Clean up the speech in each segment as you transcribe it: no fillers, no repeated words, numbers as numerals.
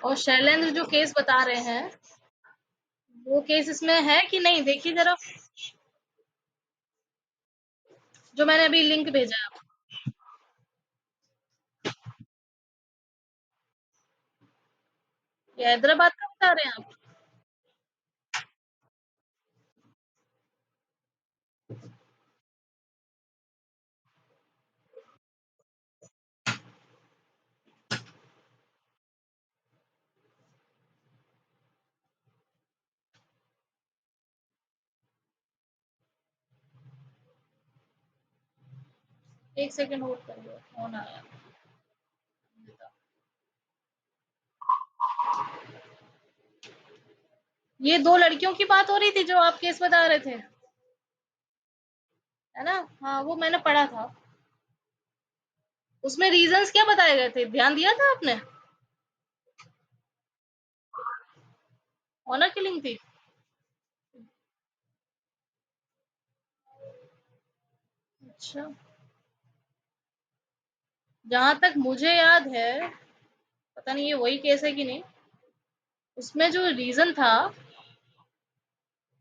और शैलेंद्र जो केस बता रहे हैं, वो केस इसमें है कि नहीं, देखिए जरा, जो मैंने अभी लिंक भेजा है आपको। ये हैदराबाद का बता रहे हैं आप? एक सेकंड होल्ड करिए, फोन आया। ये दो लड़कियों की बात हो रही थी जो आप केस बता रहे थे, है ना? हाँ, वो मैंने पढ़ा था। उसमें रीजंस क्या बताए गए थे, ध्यान दिया था आपने? ऑनर किलिंग थी। अच्छा, जहां तक मुझे याद है, पता नहीं ये वही केस है कि नहीं, उसमें जो रीजन था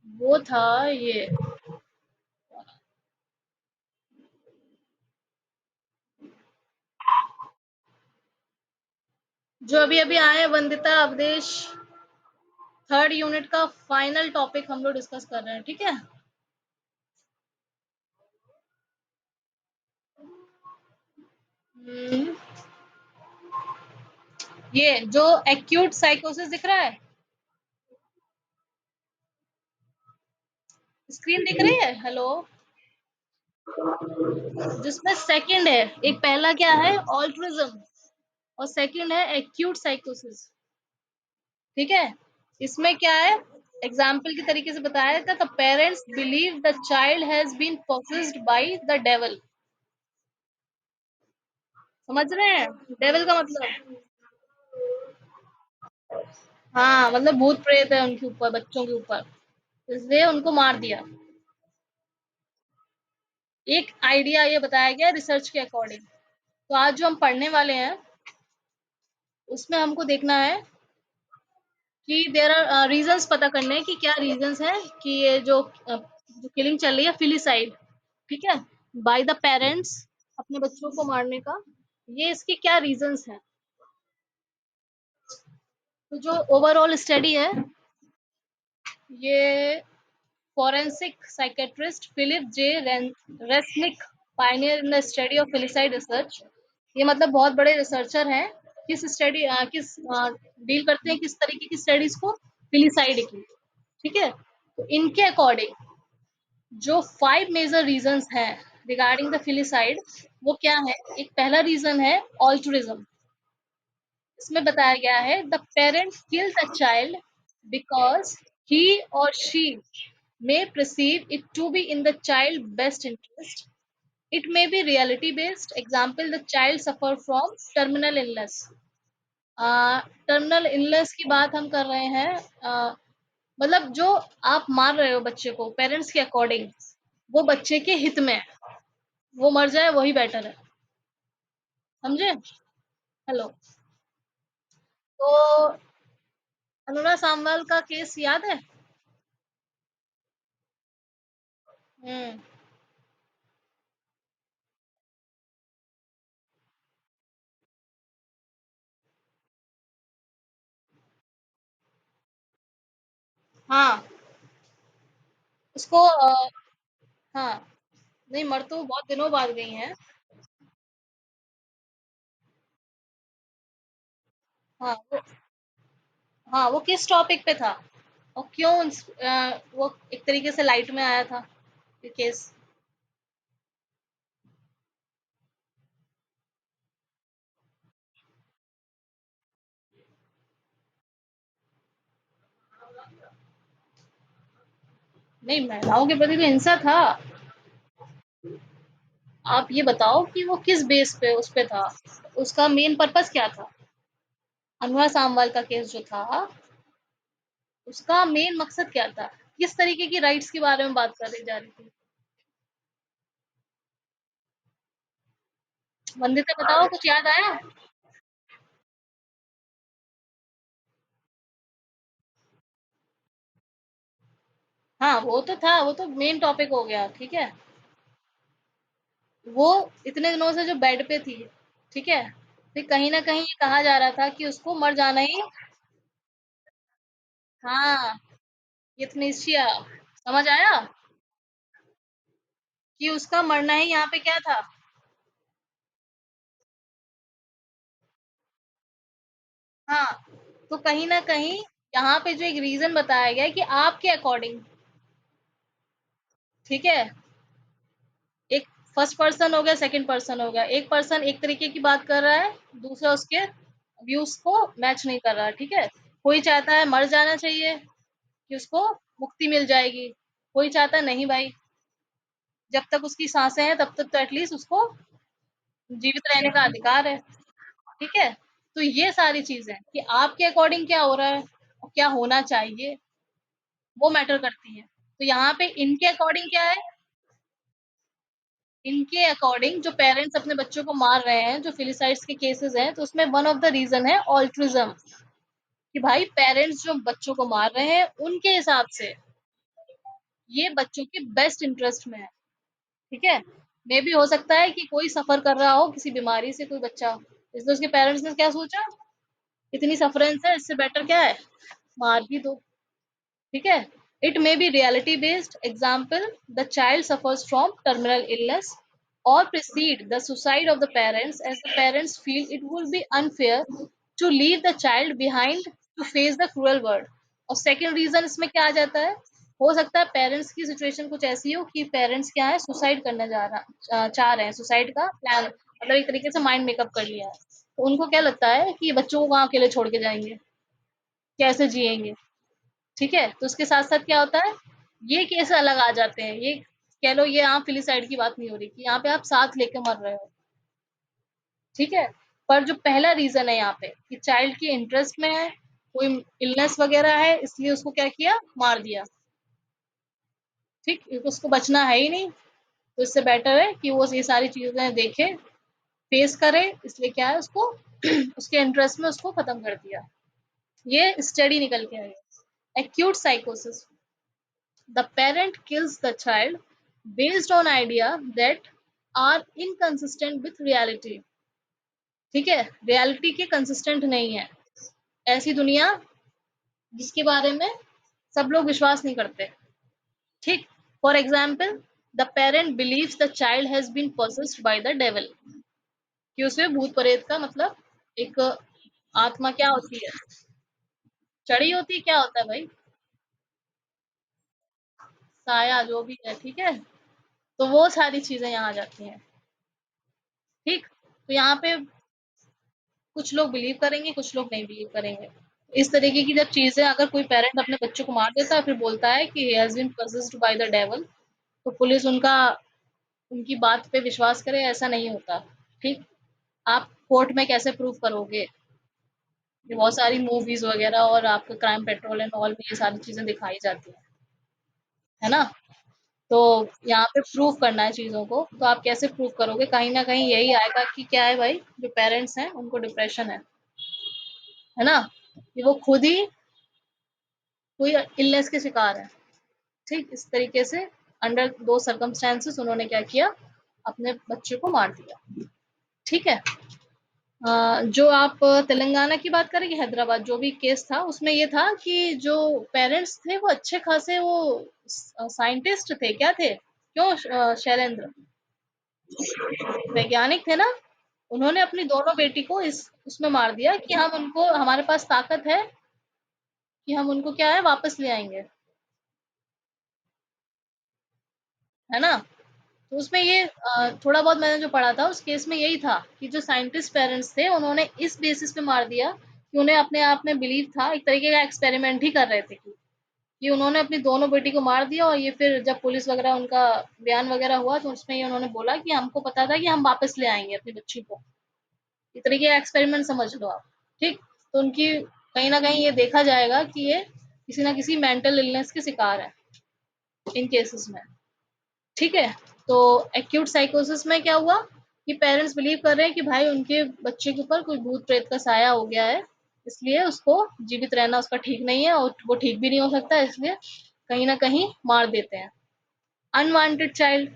वो था ये, जो अभी अभी आए वंदिता अवधेश, थर्ड यूनिट का फाइनल टॉपिक हम लोग डिस्कस कर रहे हैं, ठीक है? हम्म, ये जो एक्यूट साइकोसिस दिख रहा है, स्क्रीन दिख रही है? हेलो? जिसमें सेकंड है, एक पहला क्या है, ऑल्ट्रिज्म, और सेकंड है एक्यूट साइकोसिस, ठीक है? इसमें क्या है, एग्जाम्पल के तरीके से बताया था, the parents believe the child has been possessed by the devil. समझ रहे हैं डेविल का मतलब? हाँ, मतलब भूत प्रेत है उनके ऊपर, बच्चों के ऊपर, इसलिए उनको मार दिया। एक आइडिया ये बताया गया रिसर्च के अकॉर्डिंग। तो आज जो हम पढ़ने वाले हैं, उसमें हमको देखना है कि देयर आर रीजंस, पता करने हैं कि क्या रीजंस है कि ये जो किलिंग चल रही है फिलिसाइड, ठीक है, बाय द पेरेंट्स, अपने बच्चों को मारने का, ये इसके क्या रीजंस हैं। तो जो ओवरऑल स्टडी है, ये forensic psychiatrist Phillip J Resnick, pioneer in the study of filicide research, ये मतलब बहुत बड़े रिसर्चर हैं, किस स्टडी किस डील करते हैं किस तरीके की स्टडीज को, फिलिसाइड की, ठीक है? तो इनके अकॉर्डिंग जो 5 मेजर रीजंस हैं रिगार्डिंग द फिलिसाइड, वो क्या है? एक पहला रीजन है ऑल्ट्रुइज्म। इसमें बताया गया है the parent kill the child because he और she may perceive it to be in the child best interest. It may be reality based. Example, the child suffer from terminal illness. Terminal illness की बात हम कर रहे हैं, मतलब जो आप मार रहे हो बच्चे को पेरेंट्स के अकॉर्डिंग, वो बच्चे के हित में है, वो मर जाए वही बेटर है। समझे? हेलो? तो अनुराग सामवाल का केस याद है? हम्म। हाँ, उसको हाँ, नहीं, मर तो बहुत दिनों बाद गई हैं। हाँ वो, हाँ वो किस टॉपिक पे था और क्यों वो एक तरीके से लाइट में आया था ये केस? नहीं, महिलाओं के प्रति तो हिंसा था। आप ये बताओ कि वो किस बेस पे उस पे था, उसका मेन पर्पस क्या था? अनुरा सामवाल का केस जो था, उसका मेन मकसद क्या था? किस तरीके की राइट्स के बारे में बात कर जा रही थी? वंदिता बताओ, कुछ याद आया? हाँ, वो तो था, वो तो मेन टॉपिक हो गया, ठीक है? वो इतने दिनों से जो बेड पे थी, ठीक है? फिर कहीं न कहीं ये कहा जा रहा था कि उसको मर जाना ही। हाँ, यूथनेशिया, समझ आया? कि उसका मरना ही यहाँ पे क्या था? हाँ, तो कहीं न कहीं यहाँ पे जो एक रीज़न बताया गया है कि आपके अकॉर्डिंग, ठीक है? एक फर्स्ट पर्सन हो गया, सेकंड पर्सन हो गया। एक पर्सन एक तरीके की बात कर रहा है, दूसरा उसके व्यूज़ को मैच नहीं कर रहा है, ठीक है? कोई चाहता है मर जाना चाहिए कि उसको मुक्ति मिल जाएगी। कोई चाहता है नहीं भाई, जब तक उसकी साँसें हैं तब तक तो एटलीस्ट उसको जीवित रहने का अधिकार है, ठीक है? तो ये सारी चीज़ें कि आपके अकॉर्डिंग क्या हो रहा है और क्या होना चाहिए, वो मैटर करती है। तो यहाँ पे इनके अकॉर्डिंग क्या है, इनके अकॉर्डिंग जो पेरेंट्स अपने बच्चों को मार रहे हैं, जो फिलिसाइड्स के केसेज़ हैं, तो उसमें वन ऑफ द रीज़न है ऑल्ट्रुइज़्म, कि भाई पेरेंट्स जो बच्चों को मार रहे हैं, उनके हिसाब से ये बच्चों के बेस्ट इंटरेस्ट में है, ठीक है? मेबी हो सकता है कि कोई सफ़र कर रहा हो किसी बीमारी से कोई बच्चा, इसलिए उसके पेरेंट्स ने क्या सोचा, इतनी सफ़रेंस है, इससे बेटर क्या है, मार ही दो, ठीक है? It may be reality based. Example, the child suffers from terminal illness or precede the suicide of the parents as the parents feel it would be unfair to leave the child behind to face the cruel world. और second reason इसमें क्या आ जाता है, हो सकता है parents की situation कुछ ऐसी हो कि पेरेंट्स क्या है, सुसाइड करना चाह रहे हैं, सुसाइड का प्लान, मतलब एक तरीके से माइंड मेकअप कर लिया है, तो उनको क्या लगता है कि बच्चों को वहां अकेले छोड़ के जाएंगे, कैसे जिएंगे, ठीक है? तो उसके साथ-साथ क्या होता है, ये केस अलग आ जाते हैं। ये कह लो, ये यहाँ फिलिसाइड की बात नहीं हो रही कि यहाँ पे आप साथ लेके मर रहे हो, ठीक है? पर जो पहला रीज़न है यहाँ पे कि चाइल्ड की इंटरेस्ट में है, कोई इलनेस वगैरह है, इसलिए उसको क्या किया, मार दिया, ठीक? क्योंकि उसको बचना है ही नहीं, तो इससे बेटर है कि वो ये सारी चीज़ें देखे, फेस करे, इसलिए क्या है उसको उसके इंटरेस्ट में उसको खत्म कर दिया। ये स्टडी निकल के आई है। एक्यूट साइकोसिस, the parent kills the child based on idea that are inconsistent with reality, ठीक है? रियलिटी के कंसिस्टेंट नहीं है, ऐसी दुनिया जिसके बारे में सब लोग विश्वास नहीं करते, ठीक? For example, the parent believes the child has been possessed by the devil, कि उसमें भूत प्रेत का मतलब एक आत्मा क्या होती है, चढ़ी होती है, क्या होता है भाई, साया जो भी है, ठीक है? तो वो सारी चीजें यहाँ आ जाती हैं, ठीक? तो यहाँ पे कुछ लोग बिलीव करेंगे, कुछ लोग नहीं बिलीव करेंगे। इस तरीके की जब चीज़ें अगर कोई पेरेंट अपने बच्चों को मार देता है, फिर बोलता है कि he has been possessed by the devil, तो पुलिस उनका उनकी बात पे विश्वास करे, ऐसा नहीं होता, ठीक? आप कोर्ट में कैसे प्रूव करोगे? ये बहुत सारी मूवीज़ वगैरह और आपके क्राइम पेट्रोल एंड ऑल में ये सारी चीज़ें दिखाई जाती हैं, है ना? तो यहाँ पे प्रूव करना है चीज़ों को, तो आप कैसे प्रूव करोगे? कहीं न कहीं यही आएगा कि क्या है भाई, जो पेरेंट्स हैं, उनको डिप्रेशन है ना? कि वो खुद ही कोई इलनेस के शिकार है, ठीक? इस तरीके से अंडर दो सर्कमस्टेंसेस उन्होंने क्या किया, अपने बच्चे को मार दिया, ठीक है? जो आप तेलंगाना की बात करें कि हैदराबाद, जो भी केस था उसमें ये था कि जो पेरेंट्स थे वो अच्छे खासे वो साइंटिस्ट थे, क्या थे, क्यों शैलेंद्र, वैज्ञानिक थे ना, उन्होंने अपनी दोनों बेटी को इस उसमें मार दिया कि हम उनको, हमारे पास ताकत है कि हम उनको क्या है, वापस ले आएंगे, है ना? तो उसमें ये थोड़ा बहुत मैंने जो पढ़ा था उस केस में यही था कि जो साइंटिस्ट पेरेंट्स थे उन्होंने इस बेसिस पे मार दिया कि उन्हें अपने आप में बिलीव था, एक तरीके का एक्सपेरिमेंट ही कर रहे थे कि उन्होंने अपनी दोनों बेटी को मार दिया, और ये फिर जब पुलिस वगैरह उनका बयान वगैरह हुआ तो उसमें ये उन्होंने बोला कि हमको पता था कि हम वापस ले आएंगे अपनी बच्ची को, इस तरीके का एक्सपेरिमेंट समझ लो आप, ठीक? तो उनकी कहीं ना कहीं ये देखा जाएगा कि ये किसी ना किसी मेंटल इलनेस के शिकार है इन केसेस में, ठीक है? तो एक्यूट साइकोसिस में क्या हुआ कि पेरेंट्स बिलीव कर रहे हैं कि भाई उनके बच्चे के ऊपर कोई भूत प्रेत का साया हो गया है, इसलिए उसको जीवित रहना उसका ठीक नहीं है और वो ठीक भी नहीं हो सकता, इसलिए कहीं न कहीं मार देते हैं। अनवांटेड चाइल्ड,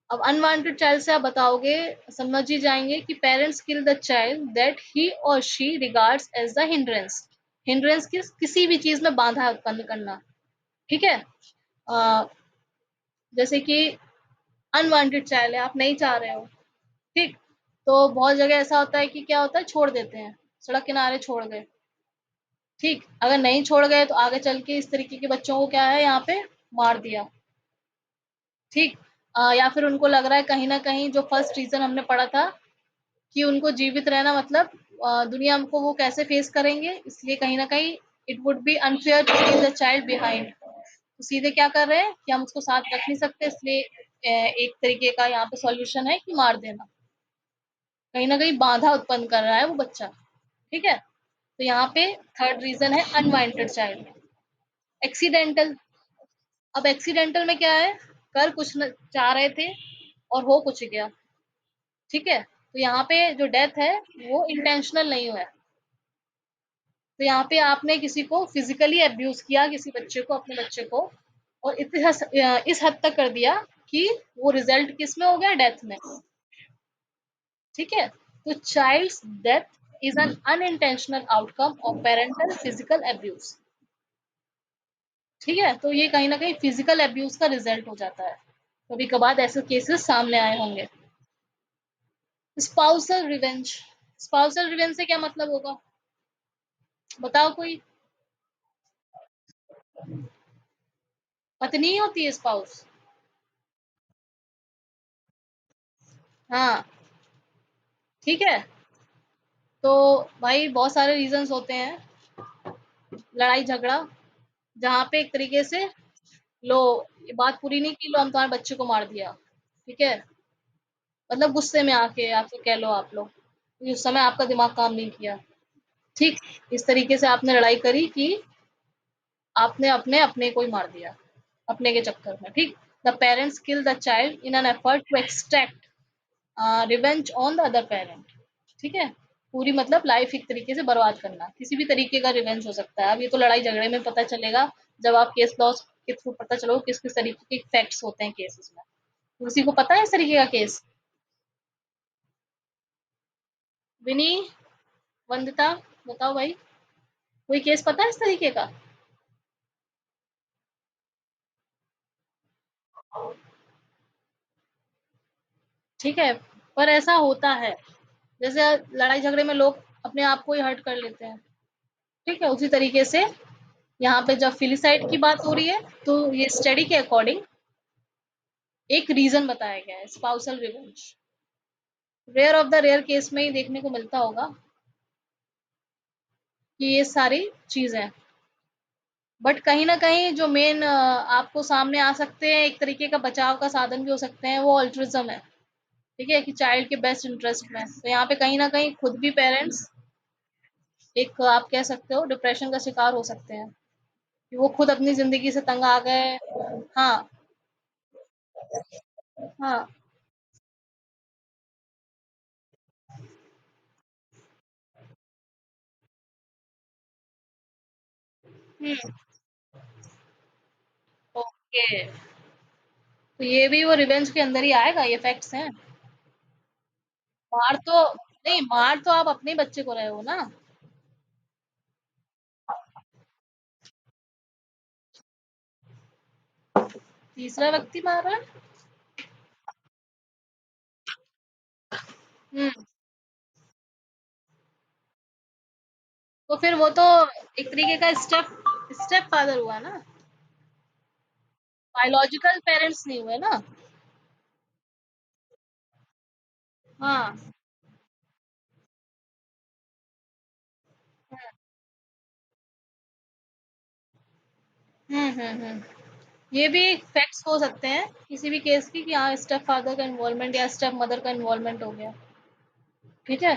अब अनवांटेड चाइल्ड से आप बताओगे, समझ ही जाएँगे कि parents kill the child that he और she regards as the hindrance. Hindrance किसी भी चीज़ में बाधा उत्पन्न करना, ठीक है? अ, जैसे कि अनवांटेड चाइल्ड है, आप नहीं चाह रहे हो, ठीक? तो बहुत जगह ऐसा होता है कि क्या होता है, छोड़ देते हैं, सड़क किनारे छोड़ गए, ठीक? अगर नहीं छोड़ गए तो आगे चल के इस तरीके के बच्चों को क्या है, यहाँ पे मार दिया, ठीक? या फिर उनको लग रहा है कहीं न कहीं, जो फर्स्ट रीज़न हमने पढ़ा था कि उनको जीवित रहना मतलब दुनिया को वो कैसे फेस करेंगे, इसलिए कहीं न कहीं it would be unfair to leave the child behind. तो सीधे क्या कर रहे हैं कि हम उसको साथ रख नहीं सकते, इसलिए एक तरीके का यहाँ पे सॉल्यूशन है कि मार देना। कहीं न कहीं बाधा उत्पन्न कर रहा है वो बच्चा, ठीक है? तो यहाँ पे थर्ड रीज़न है अनवांटेड चाइल्ड। एक्सीडेंटल, अब एक्सीडेंटल में क्या है, कर कुछ न चाह रहे थे और हो कुछ गया, ठीक है? तो यहाँ पे जो डेथ है वो इंटेंशनल नहीं हुआ है। तो यहाँ पे आपने किसी को फिजिकली अब्यूज किया, किसी बच्चे को, अपने बच्चे को, और इस हद तक कर दिया कि वो रिजल्ट किस में हो गया, डेथ में, ठीक है? तो child's death is an unintentional outcome of parental physical abuse, ठीक है? तो ये कहीं ना कहीं फिजिकल अब्यूज का रिजल्ट हो जाता है। कभी कभार ऐसे केसेस सामने आए होंगे। स्पाउसल रिवेंज, स्पाउसल रिवेंज से क्या मतलब होगा, बताओ कोई? पत्नी होती है स्पाउस, हाँ, ठीक है? तो भाई बहुत सारे रीजंस होते हैं, लड़ाई झगड़ा, जहाँ पे एक तरीके से, लो, ये बात पूरी नहीं की, लो हम तुम्हारे बच्चे को मार दिया, ठीक है? मतलब गुस्से में आके आपसे कह लो आप लोग, क्योंकि उस समय आपका दिमाग काम नहीं किया, ठीक? इस तरीके से आपने लड़ाई करी कि आपने अपने अपने को ही मार दिया, अपने के चक्कर में, ठीक? The parents kill the child in an effort to extract revenge on the other parent, ठीक है? पूरी मतलब लाइफ एक तरीके से बर्बाद करना, किसी भी तरीके का रिवेंज हो सकता है। अब ये तो लड़ाई झगड़े में पता चलेगा, जब आप केस लॉ के थ्रू पता चलो किस किस तरीके के फैक्ट्स होते हैं केसेस में। तो किसी को पता है इस तरीके का केस? विनी, वंदिता, बताओ भाई, कोई केस पता है इस तरीके का? ठीक है, पर ऐसा होता है, जैसे लड़ाई झगड़े में लोग अपने आप को ही हर्ट कर लेते हैं, ठीक है? उसी तरीके से यहाँ पे जब फिलिसाइड की बात हो रही है, तो ये स्टडी के अकॉर्डिंग एक रीजन बताया गया है, spousal revenge. Rare of the rare case में ही देखने को मिलता होगा कि ये सारी चीजें, बट कहीं ना कहीं जो मेन आपको सामने आ सकते हैं, एक तरीके का बचाव का साधन भी हो सकते हैं, वो ऑल्ट्रिज्म है, ठीक है? कि चाइल्ड के बेस्ट इंटरेस्ट में, तो यहाँ पे कहीं ना कहीं खुद भी पेरेंट्स एक, आप कह सकते हो, डिप्रेशन का शिकार हो सकते हैं, कि वो खुद अपनी जिंदगी से तंग आ गए। हाँ, हाँ। हम्म। ओके, तो ये भी वो रिवेंज के अंदर ही आएगा, ये फैक्ट्स हैं। मार तो नहीं, मार तो आप अपने बच्चे को रहे हो ना। तीसरा व्यक्ति मार रहा है। हम्म। तो फिर वो तो एक तरीके का स्टेप स्टेप फादर हुआ ना, बायोलॉजिकल पेरेंट्स नहीं हुए ना। हाँ। ये भी फैक्ट्स हो सकते हैं किसी भी केस की, कि हाँ स्टेप फादर का इन्वॉल्वमेंट या स्टेप मदर का इन्वॉल्वमेंट हो गया, ठीक है?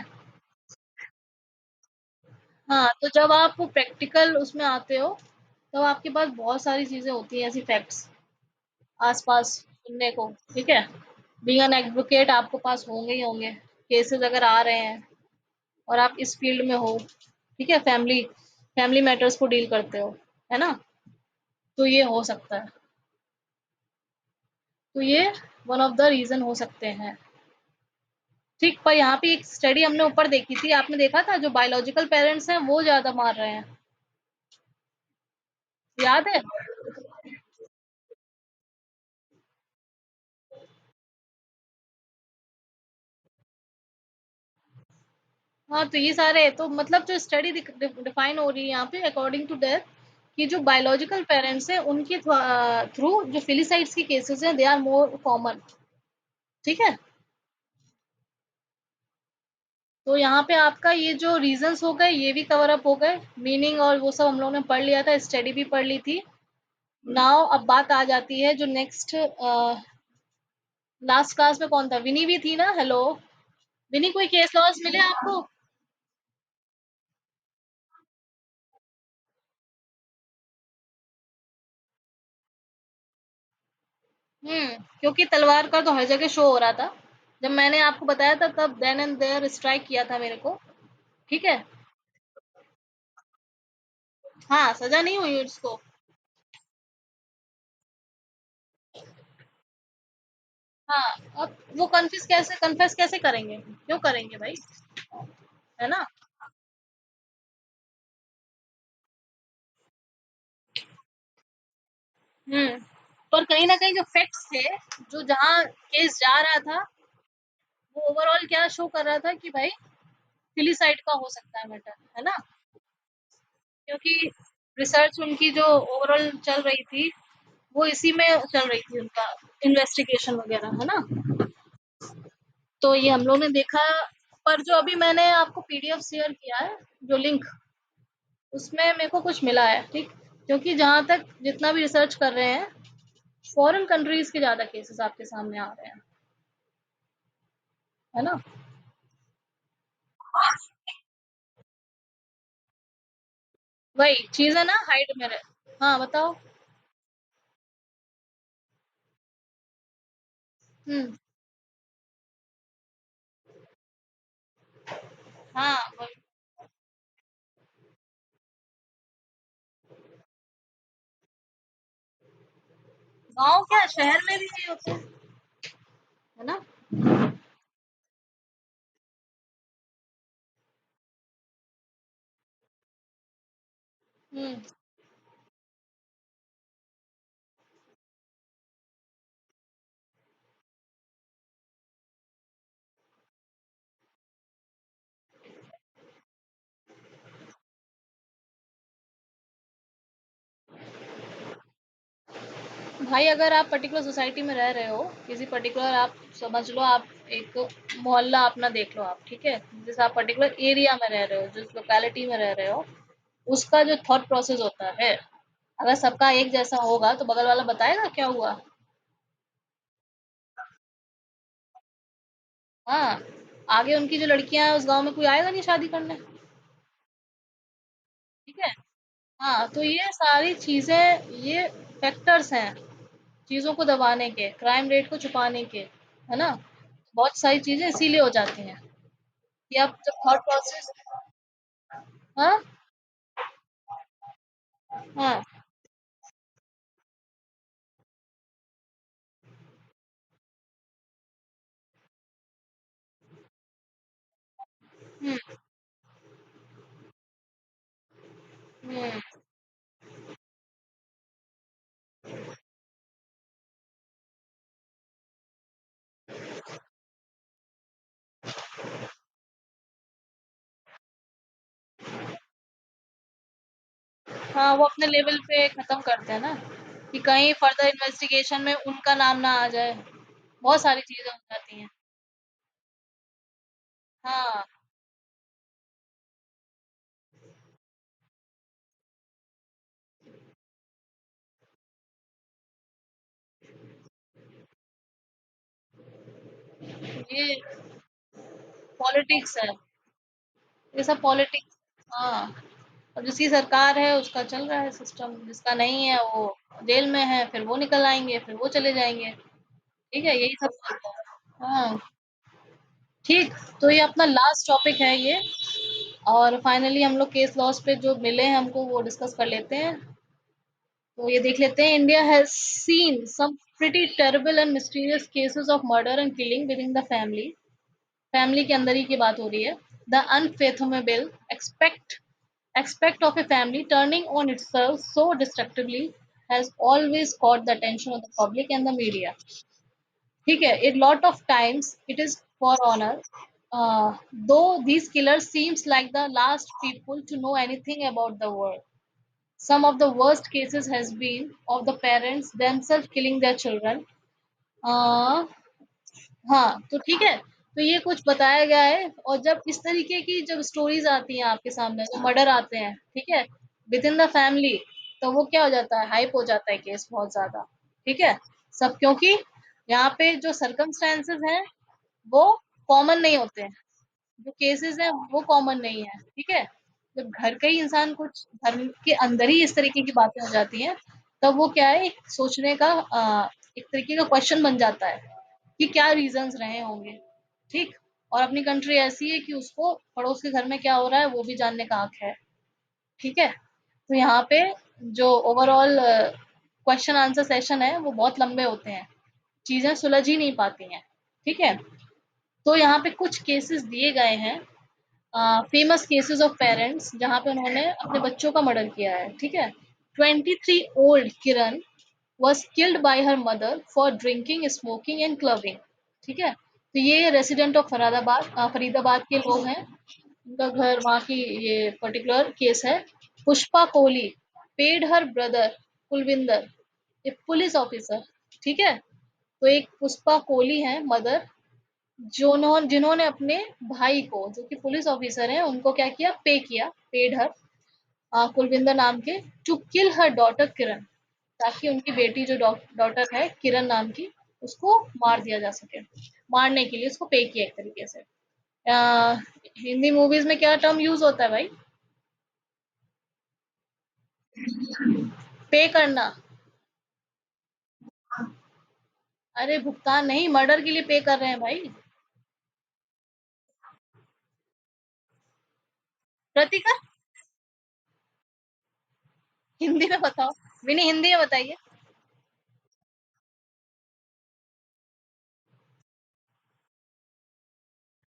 हाँ, तो जब आप प्रैक्टिकल उसमें आते हो, तब आपके पास बहुत सारी चीजें होती हैं, ऐसी फैक्ट्स आस-पास सुनने को, ठीक है? बीइंग एन एडवोकेट आपके पास होंगे ही होंगे, केसेस अगर आ रहे हैं और आप इस फील्ड में हो, ठीक है? फैमिली फैमिली मैटर्स को डील करते हो, है ना? तो ये हो सकता है। तो ये वन ऑफ द रीज़न हो सकते हैं। ठीक, पर यहाँ पे एक स्टडी हमने ऊपर देखी थी, आपने देखा था जो बायोलॉजिकल पेरेंट्स हैं वो ज़्यादा मार रहे हैं, याद है? हाँ, तो ये सारे तो मतलब जो स्टडी डिफाइन हो रही है यहाँ पे अकॉर्डिंग टू दैट कि जो बायोलॉजिकल पेरेंट्स हैं उनके थ्रू जो फिलिसाइड्स की केसेस हैं दे आर मोर कॉमन। ठीक है, तो यहाँ पे आपका ये जो रीजंस हो गए ये भी कवर अप हो गए, मीनिंग और वो सब हम लोगों ने पढ़ लिया था, स्टडी भी पढ़ ली थी। नाउ अब बात आ जाती है जो नेक्स्ट लास्ट क्लास में कौन था, विनी भी थी ना, हेलो विनी, कोई केस लॉस मिले आपको? क्योंकि तलवार का तो हर जगह शो हो रहा था। जब मैंने आपको बताया था तब देन एंड देयर स्ट्राइक किया था मेरे को। ठीक है? हाँ, सज़ा नहीं हुई उसको। हाँ, अब वो कन्फेस कैसे करेंगे? क्यों करेंगे भाई? है ना? हुँ, पर कहीं न कहीं जो फैक्ट्स थे, जो जहाँ केस जा रहा था, वो ओवरऑल क्या शो कर रहा था कि भाई फिलिसाइड का हो सकता है मैटर, है ना? क्योंकि रिसर्च उनकी जो ओवरऑल चल रही थी, वो इसी में चल रही थी उनका इन्वेस्टिगेशन वगैरह, है ना? तो ये हम लोग ने देखा, पर जो अभी मैंने आपको पीडीएफ शेयर किया है, जो लिंक, उसमें मेरे को कुछ मिला है, ठीक? क्योंकि जहाँ तक जितना भी रिसर्च कर रहे हैं, फॉरेन कंट्रीज़ के ज़्यादा केसेस आपके सामने आ रहे हैं, है ना? वही चीज़ है ना, हाइड में रहे। हाँ, बताओ? हुँ, हाँ, वही। गाँव क्या शहर में भी नहीं होते, है ना? हुँ, भाई अगर आप पर्टिकुलर सोसाइटी में रह रहे हो, किसी पर्टिकुलर आप समझ लो आप एक मोहल्ला अपना देख लो आप, ठीक है? जैसे आप पर्टिकुलर एरिया में रह रहे हो, जिस लोकेलिटी में रह रहे हो, उसका जो थॉट प्रोसेस होता है, अगर सबका एक जैसा होगा तो बगल वाला बताएगा क्या हुआ? हाँ, आगे उनकी जो लड़कियां हैं उस गांव में कोई आएगा नहीं शादी करने। ठीक है? हाँ, तो ये सारी चीजें, ये फैक्टर्स हैं चीजों को दबाने के, क्राइम रेट को छुपाने के, है ना? बहुत सारी चीजें इसीलिए हो जाती हैं कि आप जब थॉट प्रोसेस। हाँ, हाँ, हम्म, हम्म, हाँ, वो अपने लेवल पे खत्म करते हैं ना, कि कहीं फर्दर इन्वेस्टिगेशन में उनका नाम ना आ जाए। बहुत सारी चीजें हो जाती हैं। हाँ, ये पॉलिटिक्स है, ये सब पॉलिटिक्स। हाँ, अब जिसकी सरकार है उसका चल रहा है सिस्टम, जिसका नहीं है वो जेल में है, फिर वो निकल आएंगे, फिर वो चले जाएंगे। ठीक है, यही सब चलता है। हाँ, ठीक। तो ये अपना लास्ट टॉपिक है ये, और फाइनली हम लोग केस लॉस पे जो मिले हैं हमको वो डिस्कस कर लेते हैं। तो ये देख लेते हैं, India has seen some pretty terrible and mysterious cases of murder and killing within the family. Family के अंदर ही की बात हो रही है। The unfathomable aspect of a family turning on itself so destructively has always caught the attention of the public and the media. ठीक है, a lot of times it is for honor, though these killers seems like the last people to know anything about the world. Some of the worst cases has been of the parents themselves killing their children. uh, हाँ, तो ठीक है, तो ये कुछ बताया गया है, और जब इस तरीके की जब स्टोरीज़ आती हैं आपके सामने, जो मर्डर आते हैं, ठीक है? विथिन द फैमिली, तो वो क्या हो जाता है, हाइप हो जाता है केस बहुत ज़्यादा, ठीक है? सब क्योंकि यहाँ पे जो सर्कमस्टेंसेस हैं, वो कॉमन नहीं होते हैं। जो केसेस हैं, वो कॉमन नहीं है, ठीक है? जब घर का ही इंसान कुछ घर के अंदर ही इस तरीके की बातें हो जाती हैं, तब वो क्या है, एक सोचने का एक तरीके का क्वेश्चन बन जाता है कि क्या रीजंस रहे होंगे, ठीक। और अपनी कंट्री ऐसी है कि उसको पड़ोस के घर में क्या हो रहा है वो भी जानने का हक है, ठीक है। तो यहाँ पे जो ओवरऑल क्वेश्चन आंसर सेशन है वो बहुत लंबे होते हैं, चीजें सुलझ ही नहीं पाती हैं, ठीक है। तो यहाँ पे कुछ केसेस दिए गए हैं, फेमस केसेस ऑफ पेरेंट्स जहाँ पे उन्होंने अपने बच्चों का मर्डर किया है, ठीक है। 23 old Kiran was killed by her mother for drinking, smoking and clubbing, ठीक है। तो ये रेसिडेंट ऑफ फरीदाबाद के लोग हैं, उनका घर वहाँ की, ये पर्टिकुलर केस है। Pushpa Kohli paid her brother Kulvinder a police officer, ठीक है। तो एक पुष्पा कोहली है मदर, जिन्होंने अपने भाई को, जो कि पुलिस ऑफिसर हैं, उनको क्या किया, पे किया, पेड हर, कुलविंदर नाम के, टू किल हर डॉटर किरण, ताकि उनकी बेटी जो डॉटर है किरण नाम की, उसको मार दिया जा सके। मारने के लिए उसको पे किया एक तरीके से। हिंदी मूवीज में क्या टर्म यूज होता है भाई? पे करना। अरे भुगतान नहीं, मर्डर के लिए पे कर रहे हैं भाई। प्रतिकर, हिंदी में बताओ। विनी हिंदी में बताइए।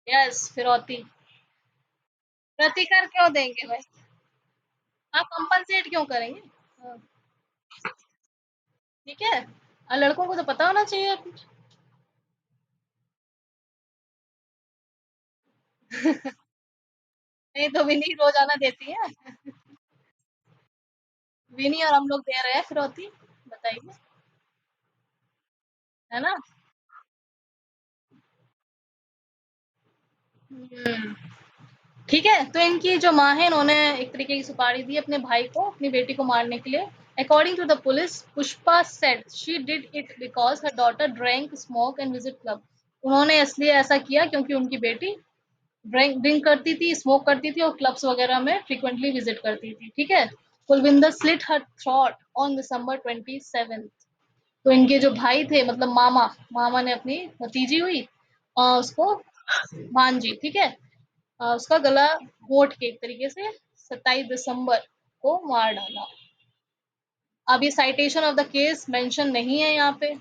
यस, फिरौती। प्रतिकर क्यों देंगे भाई? आप कंपनसेट क्यों करेंगे? हाँ, ठीक है। लड़कों को तो पता होना चाहिए कुछ। नहीं तो विनी रोजाना देती है। विनी और हम लोग दे रहे हैं फिरौती, बताइए, है ना। हम्म, ठीक है। तो इनकी जो माँ है, इन्होंने एक तरीके की सुपारी दी अपने भाई को अपनी बेटी को मारने के लिए। According to the police, Pushpa said she did it because her daughter drank, smoke and visit club. उन्होंने इसलिए ऐसा किया क्योंकि उनकी बेटी ड्रिंक करती थी, स्मोक करती थी और क्लब्स वगैरह में फ्रीक्वेंटली विजिट करती थी, ठीक है। Kulvinder slit her throat on December 27। तो इनके जो भाई थे, मतलब मामा, मामा ने अपनी भतीजी हुई, उसको, भांजी, ठीक है, उसका गला घोट के एक तरीके से 27 दिसंबर को मार डाला। अब ये citation of the case mention नहीं है यहाँ पे,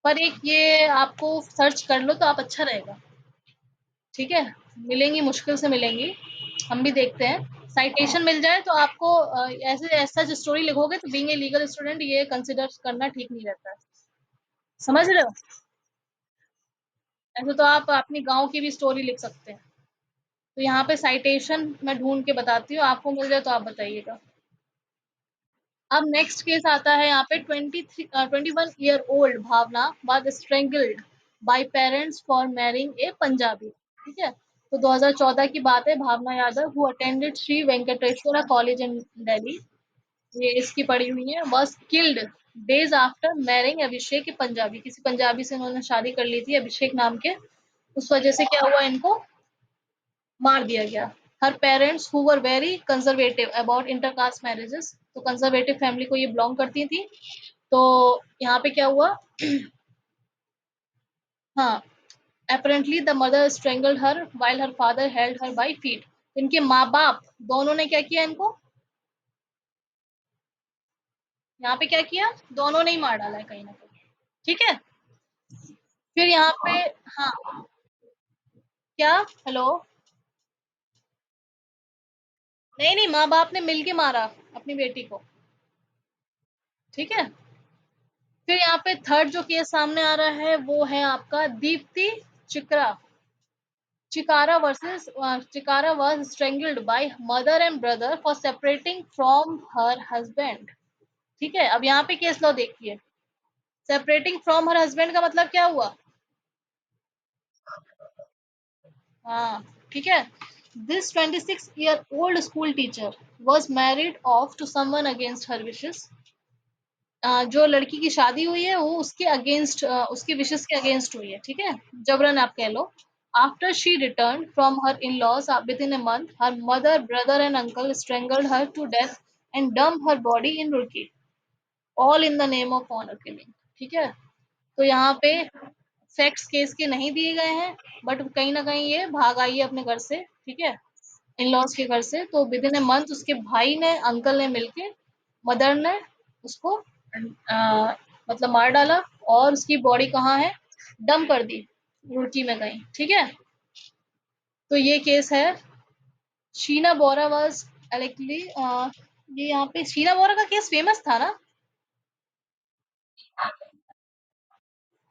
पर एक ये आपको सर्च कर लो तो आप अच्छा रहेगा, ठीक है। मिलेंगी, मुश्किल से मिलेंगी, हम भी देखते हैं। साइटेशन मिल जाए तो आपको ऐसे ऐसा जो स्टोरी लिखोगे तो बीइंग ए लीगल स्टूडेंट ये कंसिडर करना ठीक नहीं रहता है, समझ रहे हो। ऐसे तो आप अपनी गांव की भी स्टोरी लिख सकते हैं। तो यहाँ पे साइटेशन मैं ढूंढ के बताती हूँ, आपको मिल जाए तो आप बताइएगा। अब नेक्स्ट केस आता है यहाँ पे, 21 year old Bhavna was strangled by parents for marrying a Punjabi, ठीक है। तो 2014 की बात है, Bhavna Yadav who attended Shri Venkateshwara college in Delhi, ये इसकी पढ़ी हुई है, was killed days after marrying अभिषेक, पंजाबी, किसी पंजाबी से इन्होंने शादी कर ली थी अभिषेक नाम के, उस वजह से क्या हुआ, इनको मार दिया गया। Her parents who were very conservative about intercaste marriages, तो कंजर्वेटिव फैमिली को ये बिलोंग करती थी। तो यहाँ पे क्या हुआ, हाँ, apparently the mother strangled her while her father held her by feet। इनके माँ बाप दोनों ने क्या किया इनको, यहाँ पे क्या किया, दोनों ने ही मार डाला है कहीं ना कहीं। ठीक है। फिर यहाँ पे, हाँ, क्या, हेलो, नहीं नहीं, माँ बाप ने मिलके मारा अपनी बेटी को। ठीक है। फिर यहाँ पे थर्ड जो केस सामने आ रहा है वो है आपका Deepti Chikara Chikara versus Chikara was strangled by mother and brother for separating from her husband। ठीक है, अब यहाँ पे केस लो देखिए। सेपरेटिंग फ्रॉम हर हस्बैंड का मतलब क्या हुआ? हाँ, ठीक है। This 26-year-old school teacher was married off to someone against her wishes। जो लड़की की शादी हुई है वो उसके अगेंस्ट, उसकी विशेस के अगेंस्ट हुई है। ठीक है, जबरन आप कह लो। After she return from her in laws within a month her mother brother and uncle strangled her to death and dump her body in Roorkee, all in the name of honour killing. ठीक है। तो यहाँ पे facts case के नहीं दिए गए हैं, बट कहीं ना कहीं ये भाग आई है अपने घर से। ठीक है, इन लॉज के घर से। तो विद इन ए मंथ उसके भाई ने, अंकल ने मिलके मदर ने उसको मतलब मार डाला, और उसकी बॉडी कहाँ है, डम कर दी रुड़की में कहीं। ठीक है। तो ये केस है। शीना बोरा वाज एलेक्टली, ये यहाँ पे शीना बोरा का केस फेमस था ना।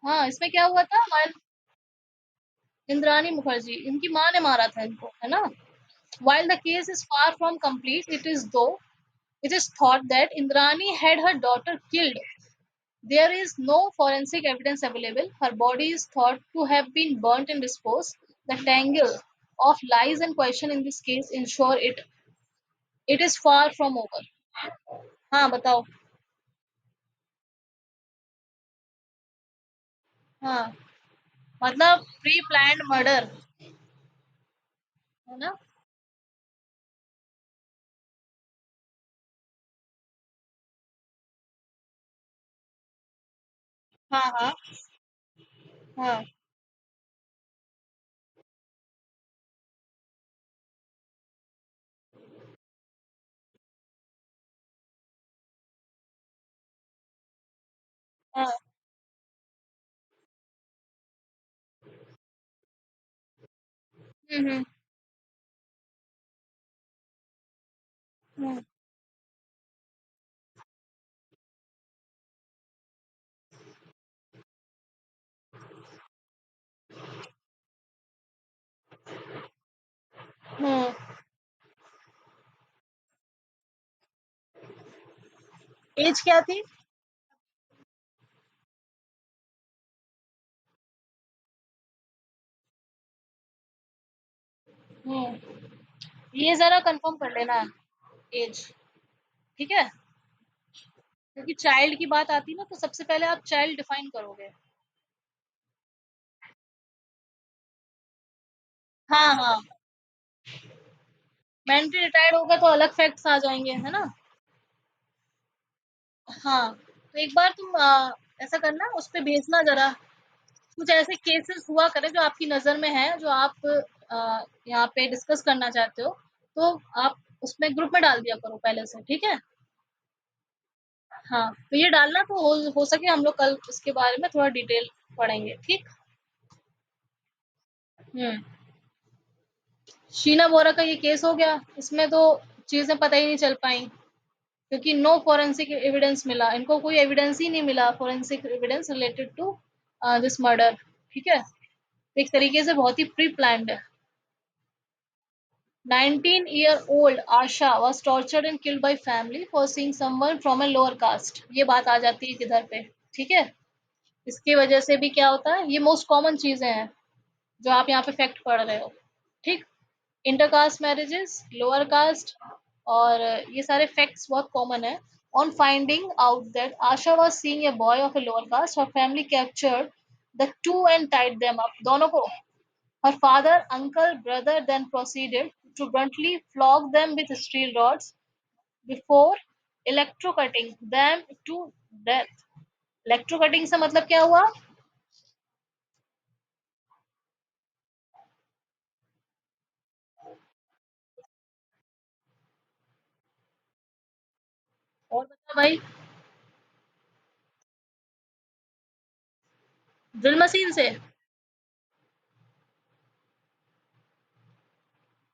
हाँ, इसमें क्या हुआ था, इंद्रानी मुखर्जी, इनकी माँ ने मारा था इनको, है ना। While the case is far from complete, it is thought that Indrani had her daughter killed. There is no forensic evidence available. Her body is thought to have been burnt and disposed. The tangle of lies and question in this case ensure it is far from over। हाँ, बताओ। हाँ, मतलब pre planned murder, है ना। हाँ हाँ हाँ हाँ। हम्म हम्म हम्म। एज क्या थी? हम्म। ये जरा कंफर्म कर लेना, एज। ठीक है, क्योंकि चाइल्ड की बात आती है ना, तो सबसे पहले आप चाइल्ड डिफाइन करोगे। हाँ हाँ, मेंटली रिटायर्ड होगा तो अलग फैक्ट्स आ जाएंगे, है ना। हाँ, तो एक बार तुम ऐसा करना, उस पे भेजना जरा। कुछ ऐसे केसेस हुआ करे जो आपकी नजर में है, जो आप यहाँ पे डिस्कस करना चाहते हो, तो आप उसमें ग्रुप में डाल दिया करो पहले से। ठीक है। हाँ, तो ये डालना, तो हो सके हम लोग कल इसके बारे में थोड़ा डिटेल पढ़ेंगे। ठीक। हम्म। शीना बोरा का ये केस हो गया, इसमें तो चीजें पता ही नहीं चल पाई, क्योंकि नो फोरेंसिक एविडेंस मिला इनको, कोई एविडेंस ही नहीं मिला, forensic evidence related to this murder. ठीक है, एक तरीके से बहुत ही प्री प्लान्ड है। 19-year-old Asha was tortured and killed by family for seeing someone from a lower caste। ये बात आ जाती है किधर पे। ठीक है, इसकी वजह से भी क्या होता है, ये मोस्ट कॉमन चीजें हैं जो आप यहाँ पे फैक्ट पढ़ रहे हो। ठीक। इंटरकास्ट मैरिजेस, लोअर कास्ट, और ये सारे फैक्ट्स बहुत कॉमन है। On finding out that Asha was seeing a boy of a lower caste, her family captured the two and tied them up, दोनों को। her father, uncle, brother then proceeded to bluntly flog them with steel rods before electrocuting them to death। इलेक्ट्रोकटिंग से मतलब क्या हुआ? और बता भाई। Drill machine से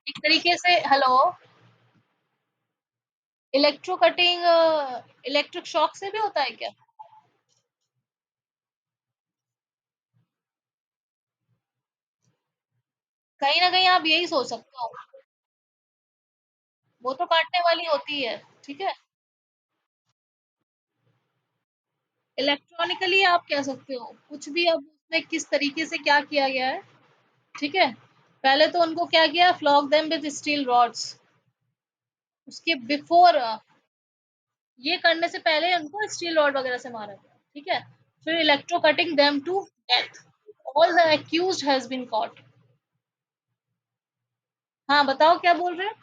एक तरीके से। Hello. Electro cutting electric shock से भी होता है क्या? कहीं ना कहीं आप यही सोच सकते हो। वो तो काटने वाली होती है। ठीक है। इलेक्ट्रॉनिकली आप कह सकते हो कुछ भी। अब उसमें किस तरीके से क्या किया गया है। ठीक है। पहले तो उनको क्या किया, flog them with steel rods. उसके बिफोर, ये करने से पहले उनको स्टील रॉड वगैरह से मारा गया। ठीक है। फिर electrocuting them to death. All the accused has been caught. हाँ बताओ क्या बोल रहे हो।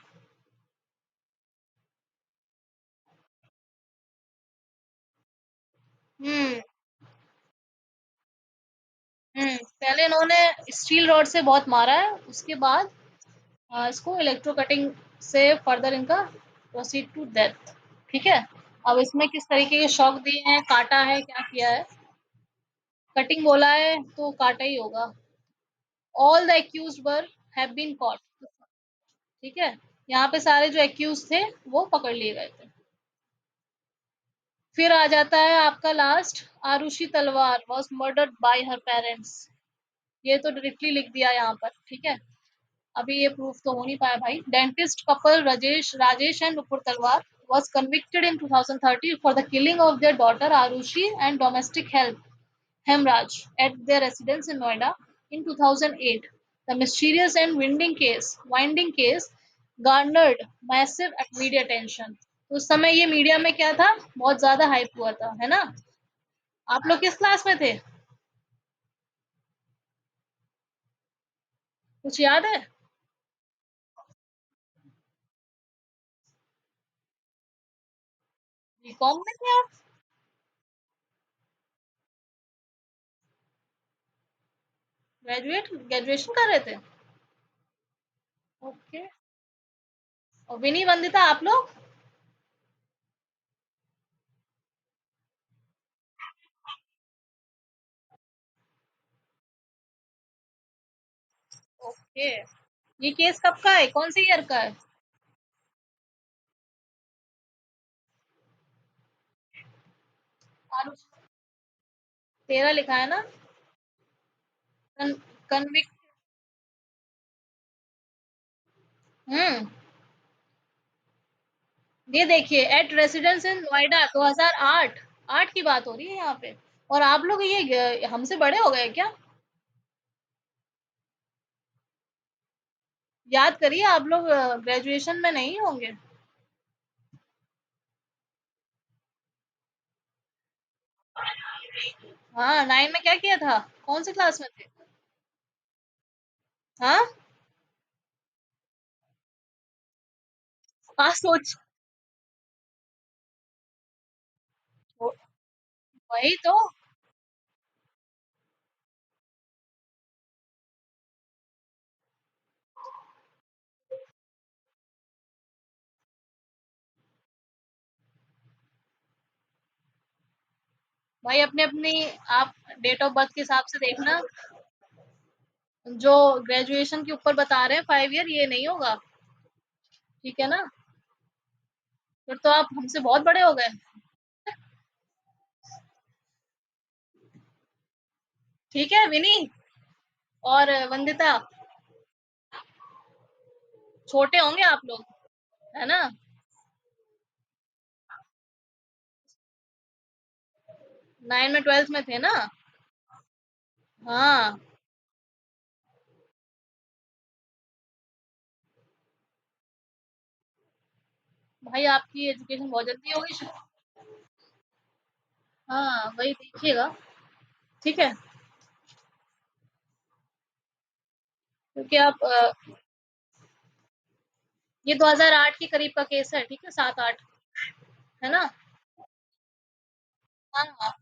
हम्म। पहले इन्होंने स्टील रॉड से बहुत मारा है, उसके बाद इसको इलेक्ट्रो कटिंग से फर्दर इनका प्रोसीड टू डेथ। ठीक है। अब इसमें किस तरीके के शॉक दिए हैं, काटा है, क्या किया है। कटिंग बोला है तो काटा ही होगा। All the accused were have been caught. ठीक है। यहाँ पे सारे जो एक्यूज थे वो पकड़ लिए गए थे। फिर आ जाता है आपका लास्ट। आरुषि तलवार was murdered by her parents. ये तो डायरेक्टली लिख दिया यहाँ पर। ठीक है। अभी ये प्रूफ तो हो नहीं पाया भाई। Dentist couple Rajesh and Nupur तलवार was convicted in 2030 for the killing of their daughter Arushi and domestic help Hemraj at their residence in Noida in 2008. The mysterious and winding case garnered massive media attention. तो उस समय ये media में क्या था, बहुत ज्यादा हाइप हुआ था, है ना। आप लोग किस क्लास में थे, कुछ याद है? बीकॉम में थे आप? ग्रेजुएशन कर रहे थे? ओके। और विनी वंदिता आप लोग? ओके। ये केस कब का है, कौन सी ईयर का है? आरुष 13 लिखा है ना। कन्विक्ट। हम्म। ये देखिए, एट रेसिडेंस इन नोएडा 2008। 8 की बात हो रही है यहाँ पे। और आप लोग ये हमसे बड़े हो गए क्या? याद करिए, आप लोग ग्रेजुएशन में नहीं होंगे। हाँ, 9 में क्या किया था, कौन सी क्लास में थे? हाँ। सोच। वही तो। भाई अपने अपनी, आप डेट ऑफ बर्थ के हिसाब से देखना। जो ग्रेजुएशन के ऊपर बता रहे हैं 5 ईयर, ये नहीं होगा। ठीक है ना। फिर तो आप हमसे बहुत बड़े हो गए। ठीक है विनी और वंदिता, छोटे होंगे आप लोग, है ना। 9 में 12th में थे ना। हाँ। भाई आपकी एजुकेशन बहुत जल्दी हो गई। हाँ वही देखिएगा। ठीक है। क्योंकि आप ये 2008 के करीब का केस है। ठीक है, 7-8, है ना। हाँ हाँ।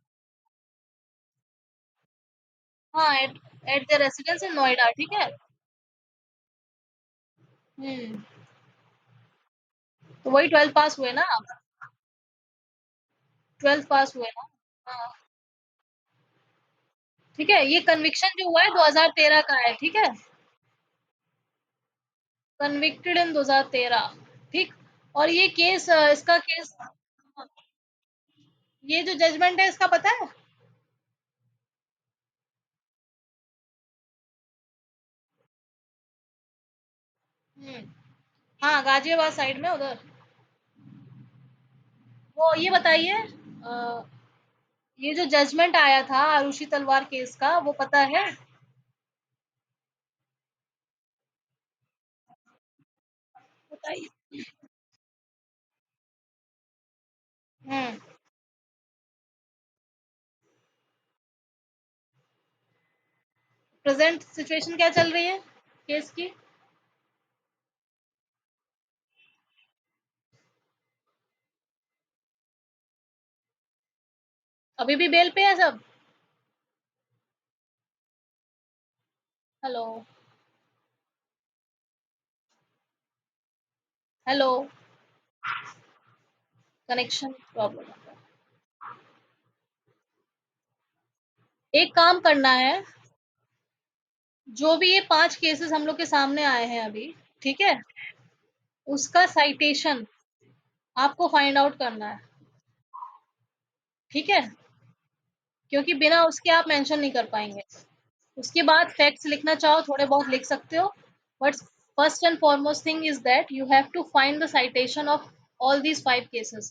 हाँ, at at the residence in Noida. ठीक है। हम्म। तो वही 12th पास हुए ना आप? 12th पास हुए ना। हाँ। ठीक है, ये कन्विक्शन जो हुआ है 2013 का है, ठीक है, कन्विक्टेड इन 2013, ठीक। और ये केस इसका केस, ये जो जजमेंट है इसका पता है? हम्म। हाँ, गाजियाबाद साइड में उधर। वो ये बताइए, ये जो जजमेंट आया था आरुषि तलवार केस का, वो पता है? बताइए। हम्म। प्रेजेंट सिचुएशन क्या चल रही है केस की? अभी भी बेल पे है सब? हेलो? हेलो? कनेक्शन प्रॉब्लम है। एक काम करना है, जो भी ये 5 केसेस हम लोग के सामने आए हैं अभी, ठीक है? उसका साइटेशन आपको फाइंड आउट करना है, ठीक है? क्योंकि बिना उसके आप मेंशन नहीं कर पाएँगे। उसके बाद फैक्ट्स लिखना चाहो थोड़े बहुत लिख सकते हो, but first and foremost thing is that you have to find the citation of all these 5 cases,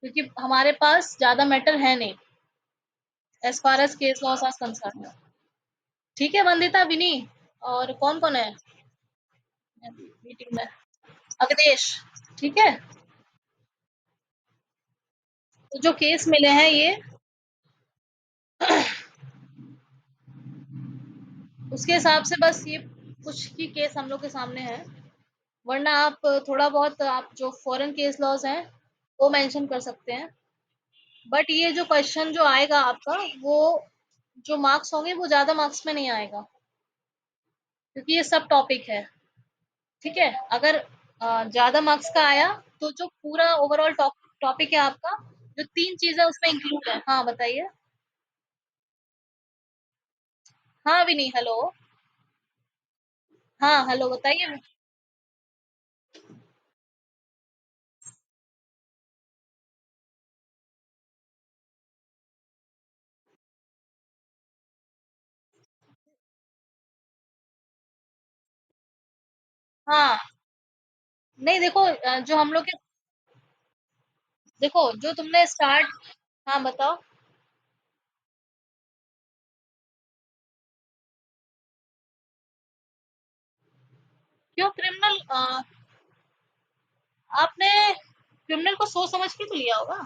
क्योंकि हमारे पास ज़्यादा मैटर है नहीं, as far as case laws are concerned. ठीक है वंदिता, विनी और कौन-कौन है मीटिंग में? अवधेश, ठीक है? तो जो केस मिले हैं ये, उसके हिसाब से बस ये कुछ ही केस हम लोग के सामने हैं, वरना आप थोड़ा बहुत आप जो फॉरेन केस लॉज़ हैं, वो मेंशन कर सकते हैं। बट ये जो क्वेश्चन जो आएगा आपका, वो जो मार्क्स होंगे वो ज़्यादा मार्क्स में नहीं आएगा, क्योंकि ये सब टॉपिक है, ठीक है? अगर ज़्यादा मार्क्स का आया, तो जो पूरा ओवरऑल टॉपिक है आपका, जो 3 चीज़ें उसमें इंक्लूड है। हाँ, बताइए। हाँ, विनी हेलो। हाँ, हेलो बताइए। हाँ, नहीं देखो, जो हम लोग के, देखो जो तुमने स्टार्ट, हाँ, बताओ। क्यों क्रिमिनल, आपने क्रिमिनल को सोच समझ के तो लिया होगा।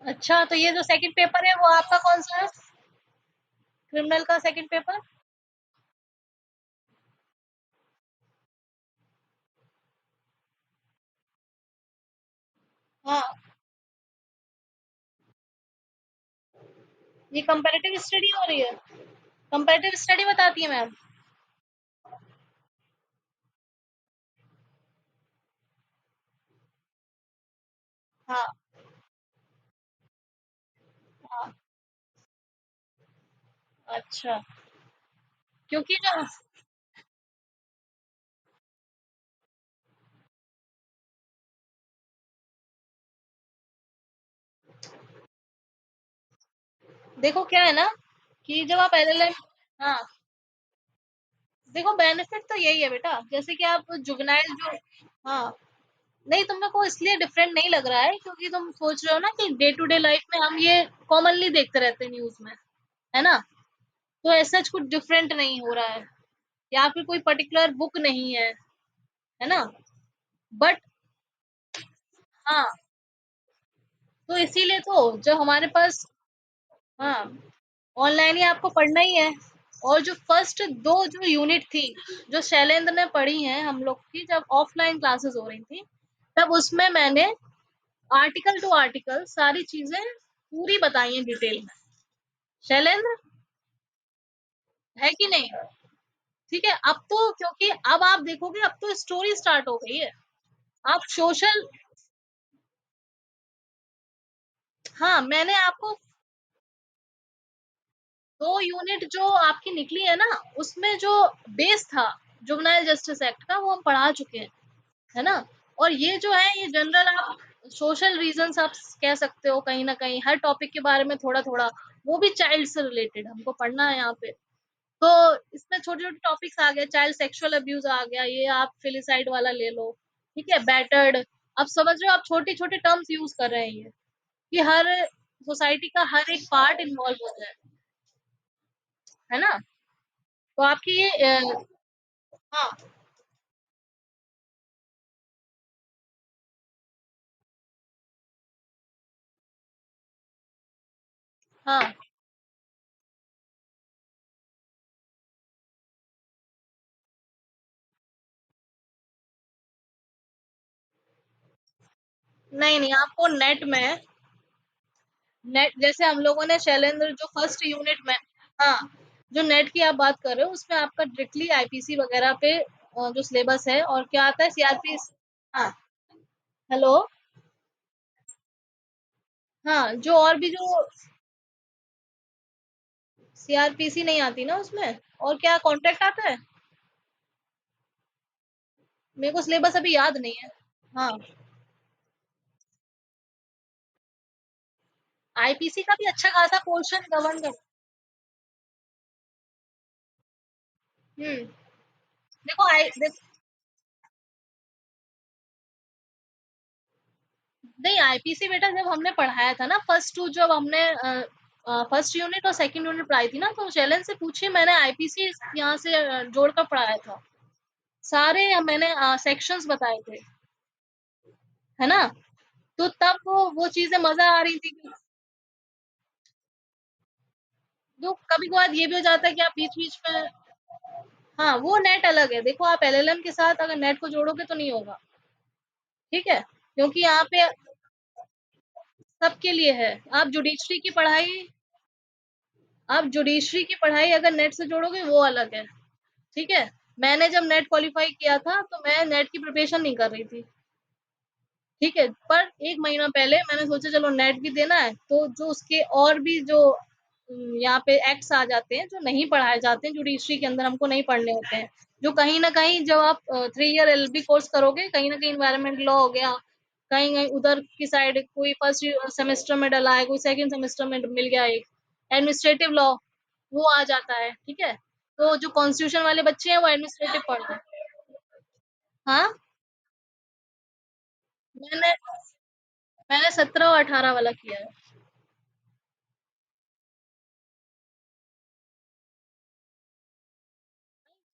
अच्छा, तो ये जो सेकंड पेपर है वो आपका कौन सा है? क्रिमिनल का सेकंड पेपर? हाँ, ये कंपैरेटिव स्टडी हो रही है? कंपैरेटिव स्टडी बताती है मैम? हाँ, हाँ, अच्छा। क्योंकि जो, देखो क्या है ना, कि जब आप एलएलएम, हाँ, देखो बेनिफिट तो यही है बेटा, जैसे कि आप जुवेनाइल जो, हाँ, नहीं तुम लोग को इसलिए डिफरेंट नहीं लग रहा है क्योंकि तुम सोच रहे हो ना कि डे टू डे लाइफ में हम ये कॉमनली देखते रहते हैं न्यूज में, है ना? तो ऐसा कुछ डिफरेंट नहीं हो रहा है, या फिर कोई पर्टिकुलर बुक नहीं है ना? बट हाँ, तो इसीलिए तो जो हमारे पास, हाँ, ऑनलाइन ही आपको पढ़ना ही है। और जो फर्स्ट 2 जो यूनिट थी, जो शैलेंद्र ने पढ़ी हैं हम लोग की जब ऑफलाइन क्लासेस हो रही थी, तब उसमें मैंने आर्टिकल टू आर्टिकल सारी चीजें पूरी बताई हैं डिटेल में। शैलेंद्र, है कि नहीं? ठीक है, अब तो क्योंकि अब आप देखोगे अब तो स्टोरी स्टार्ट हो गई है। आप सोशल, हाँ, मैंने आपको 2 यूनिट जो आपकी निकली है ना, उसमें जो बेस था जुवेनाइल जस्टिस एक्ट का, वो हम पढ़ा चुके हैं, है ना? और ये जो है, ये जनरल आप सोशल रीज़न्स आप कह सकते हो कहीं न कहीं, हर टॉपिक के बारे में थोड़ा-थोड़ा, वो भी चाइल्ड से रिलेटेड हमको पढ़ना है यहाँ पे। तो इसमें छोटे-छोटे टॉपिक्स आ गए, चाइल्ड सेक्सुअल अब्यूज़ आ गया, ये आप फिलिसाइड वाला ले लो, ठीक है? बैटर्ड, अब समझ रहे हो आप छोटे-छोटे टर्म्स यूज़ कर रहे हैं ये, कि हर सोसाइटी का हर एक पार्ट इन्वॉल्व हो जाए, है ना? तो आपकी ये हाँ, हाँ। नहीं, नहीं, आपको नेट में नेट जैसे हम लोगों ने शैलेंद्र जो फर्स्ट यूनिट में हाँ, जो नेट की आप बात कर रहे हो उसमें आपका डायरेक्टली आईपीसी वगैरह पे जो सिलेबस है और क्या आता है सीआरपी हाँ, हेलो? हाँ, जो और भी जो सीआरपीसी नहीं आती ना उसमें और क्या कॉन्ट्रैक्ट आता है? मेरे को सिलेबस अभी याद नहीं है। हाँ, आईपीसी का भी अच्छा खासा पोर्शन गवर्न कर हुँ, देखो आई देख नहीं आईपीसी बेटा जब हमने पढ़ाया था ना फर्स्ट टू जब हमने फर्स्ट यूनिट और सेकंड यूनिट पढ़ाई थी ना तो शैलेंद्र से पूछिए मैंने आईपीसी यहाँ से जोड़कर पढ़ाया था सारे मैंने सेक्शंस बताए थे है ना तो तब वो चीजें मजा आ रही थी तो कभी कभार ये भी हो जाता है कि आप बीच बीच में हाँ वो नेट अलग है देखो आप एलएलएम के साथ अगर नेट को जोड़ोगे तो नहीं होगा ठीक है क्योंकि यहाँ पे सबके लिए है आप जुडिशरी की पढ़ाई आप जुडिशरी की पढ़ाई अगर नेट से जोड़ोगे वो अलग है ठीक है मैंने जब नेट क्वालिफाई किया था तो मैं नेट की प्रिपरेशन नहीं कर रही थी ठीक है पर एक महीना पहले मैंने सोचा चलो नेट भी देना है तो जो उसके और भी जो यहाँ पे एक्ट्स आ जाते हैं जो नहीं पढ़ाए जाते हैं जुडिशरी के अंदर हमको नहीं पढ़ने होते हैं जो कहीं ना कहीं जब आप 3 ईयर एलएलबी कोर्स करोगे कहीं ना कहीं इन्वायरमेंट लॉ हो गया कहीं कहीं उधर की साइड कोई फर्स्ट सेमेस्टर में डला है कोई सेकंड सेमेस्टर में मिल गया एक एडमिनिस्ट्रेटिव लॉ वो आ जाता है ठीक है तो जो कॉन्स्टिट्यूशन वाले बच्चे हैं वो एडमिनिस्ट्रेटिव पढ़ते हैं हाँ मैंने मैंने 17 और 18 वाला किया है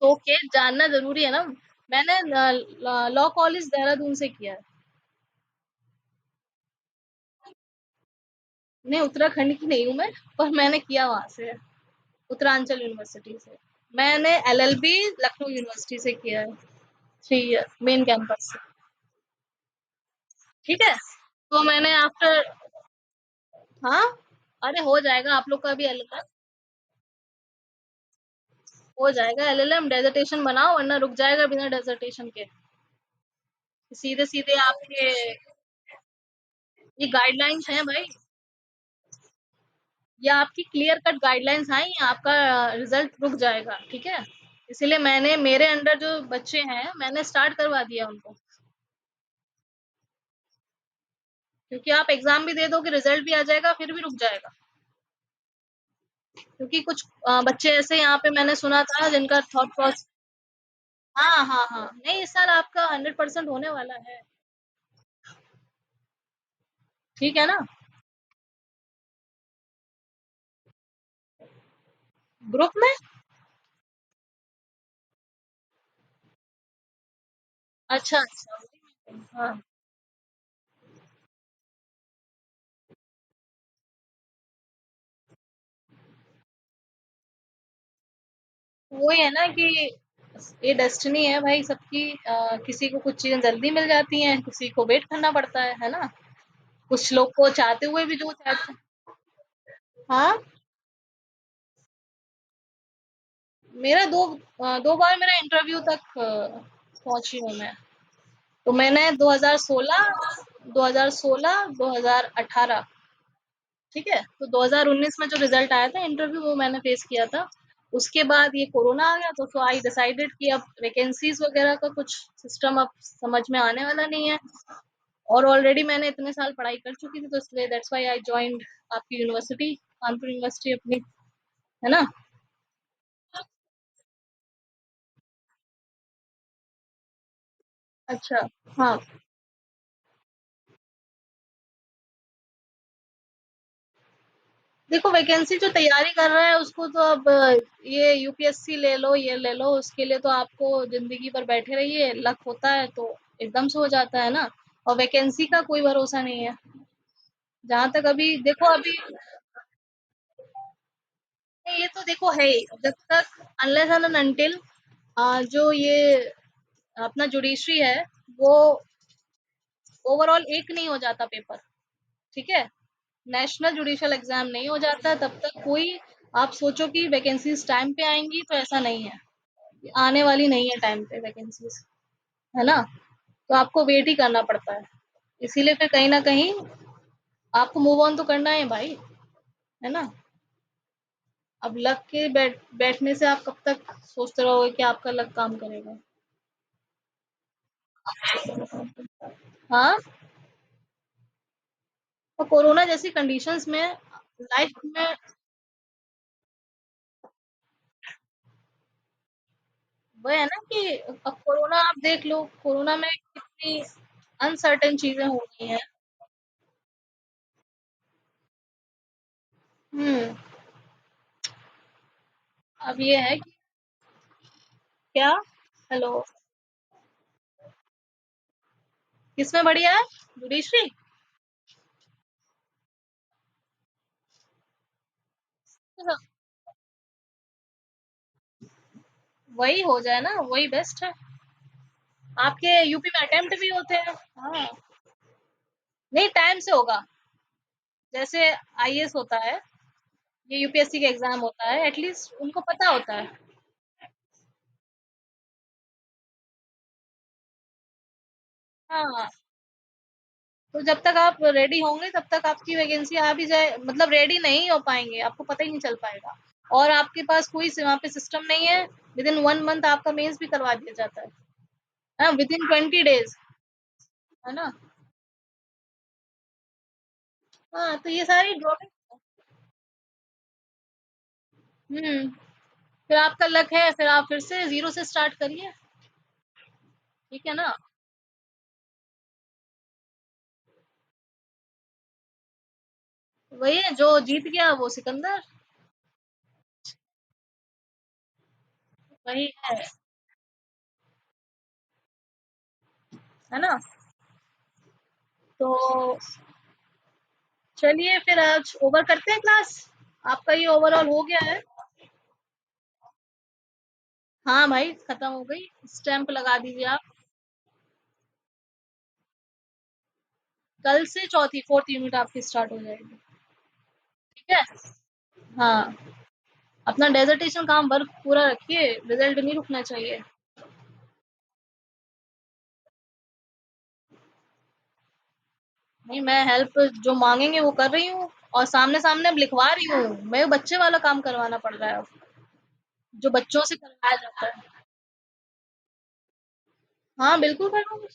तो केस जानना जरूरी है ना मैंने लॉ कॉलेज देहरादून से किया है नहीं उत्तराखंड की नहीं हूँ मैं पर मैंने किया वहां से उत्तरांचल यूनिवर्सिटी से मैंने एलएलबी लखनऊ यूनिवर्सिटी से किया है 3 ईयर मेन कैंपस से ठीक है तो मैंने आफ्टर हाँ अरे हो जाएगा आप लोग का भी एलएलएम हो जाएगा एलएलएम डेजर्टेशन बनाओ वरना रुक जाएगा बिना डेजर्टेशन के सीधे सीधे आपके ये गाइडलाइंस हैं भाई ये आपकी क्लियर कट गाइडलाइंस आई आपका रिजल्ट रुक जाएगा ठीक है इसीलिए मैंने मेरे अंडर जो बच्चे हैं मैंने स्टार्ट करवा दिया उनको क्योंकि आप एग्जाम भी दे दोगे रिजल्ट भी आ जाएगा फिर भी रुक जाएगा क्योंकि कुछ बच्चे ऐसे यहाँ पे मैंने सुना था जिनका थॉट प्रोसेस हाँ हाँ हाँ नहीं इस साल आपका 100% होने वाला है ठीक है ना ग्रुप में अच्छा अच्छा हाँ वही है ना कि ये डेस्टिनी है भाई सबकी किसी को कुछ चीजें जल्दी मिल जाती हैं किसी को वेट करना पड़ता है ना कुछ लोग को चाहते हुए भी जो चाहते हैं हाँ मेरा दो बार मेरा इंटरव्यू तक पहुंची हूँ मैं तो मैंने 2016 2018 ठीक है? तो 2019 में जो रिज़ल्ट आया था इंटरव्यू वो मैंने फेस किया था। उसके बाद ये कोरोना आ गया तो सो आई डिसाइडेड कि अब वैकेंसीज़ वगैरह का कुछ सिस्टम अब समझ में आने वाला नहीं है और ऑलरेडी मैंने इतने साल पढ़ाई कर चुकी थी तो इसलिए दैट्स व्हाई आई जॉइन्ड आपकी यूनिवर्सिटी, कानपुर यूनिवर्सिटी अपनी, है ना? अच्छा, हाँ। देखो वैकेंसी जो तैयारी कर रहा है उसको तो अब ये यूपीएससी ले लो, ये ले लो, उसके लिए तो आपको ज़िंदगी भर बैठे रहिए, लक होता है तो एकदम से हो जाता है ना? और वैकेंसी का कोई भरोसा नहीं है। जहाँ तक अभी देखो अभी नहीं, ये तो देखो है ही, जब तक अनलेस एंड अनटिल जो ये अपना जुडिशरी है, वो ओवरऑल एक नहीं हो जाता पेपर, ठीक है? नेशनल जुडिशियल एग्ज़ाम नहीं हो जाता तब तक कोई आप सोचो कि वैकेंसीज़ टाइम पे आएँगी तो ऐसा नहीं है। आने वाली नहीं है टाइम पे वैकेंसीज़, है ना? तो आपको वेट ही करना पड़ता है। इसीलिए फिर कहीं न कहीं आपको मूव ऑन तो करना है भाई, है ना? अब लक के बैठने से आप कब तक सोचते रहोगे कि आपका लक काम करेगा? हाँ, और कोरोना जैसी कंडीशंस में लाइफ में वो है ना कि अब कोरोना आप देख लो, कोरोना में कितनी अनसर्टेन चीज़ें हो गई हैं। हुँ, अब ये है कि क्या? हेलो, किसमें बढ़िया है? जुडिशरी? वही हो जाए ना, वही बेस्ट है। आपके यूपी में अटेम्प्ट भी होते हैं। हाँ, नहीं टाइम से होगा। जैसे आईएएस होता है, ये यूपीएससी का एग्ज़ाम होता है, एटलीस्ट उनको पता होता है। हाँ, तो जब तक आप रेडी होंगे तब तक आपकी वैकेंसी आ भी जाए मतलब रेडी नहीं हो पाएँगे, आपको पता ही नहीं चल पाएगा। और आपके पास कोई स वहाँ पे सिस्टम नहीं है, विदिन 1 मंथ आपका मेंस भी करवा दिया जाता है। हाँ, विदिन 20 डेज़, है ना? हाँ, तो ये सारी ड्रॉबैक हुँ, फिर आपका लक है, फिर आप फिर से ज़ीरो से स्टार्ट करिए, ठीक है ना? वही है जो जीत गया वो सिकंदर, वही है ना? तो चलिए फिर आज ओवर करते हैं क्लास। आपका ये ओवरऑल हो गया है। हाँ भाई खत्म हो गई, स्टैंप लगा दीजिए आप। कल से चौथी फोर्थ यूनिट आपकी स्टार्ट हो जाएगी, ठीक है? हाँ, अपना डेजर्टेशन काम वर्क पूरा रखिए, रिजल्ट नहीं रुकना चाहिए। नहीं मैं हेल्प जो मांगेंगे वो कर रही हूँ और सामने सामने अब लिखवा रही हूँ, मैं बच्चे वाला काम करवाना पड़ रहा है अब, जो बच्चों से करवाया जाता है। हाँ बिल्कुल करूँगी।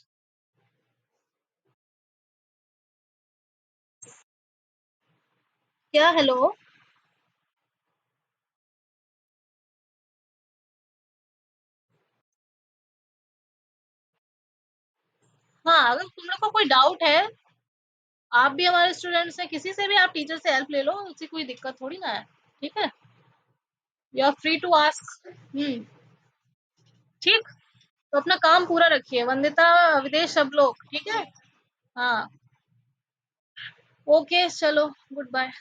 क्या हेलो? हाँ अगर तुम लोग को कोई डाउट है, आप भी हमारे स्टूडेंट्स हैं, किसी से भी आप टीचर से हेल्प ले लो, उससे कोई दिक्कत थोड़ी ना है, ठीक है? You are free to ask. ठीक, तो अपना काम पूरा रखिए, वंदिता विदेश सब लोग, ठीक है? हाँ, ओके चलो, गुड बाय।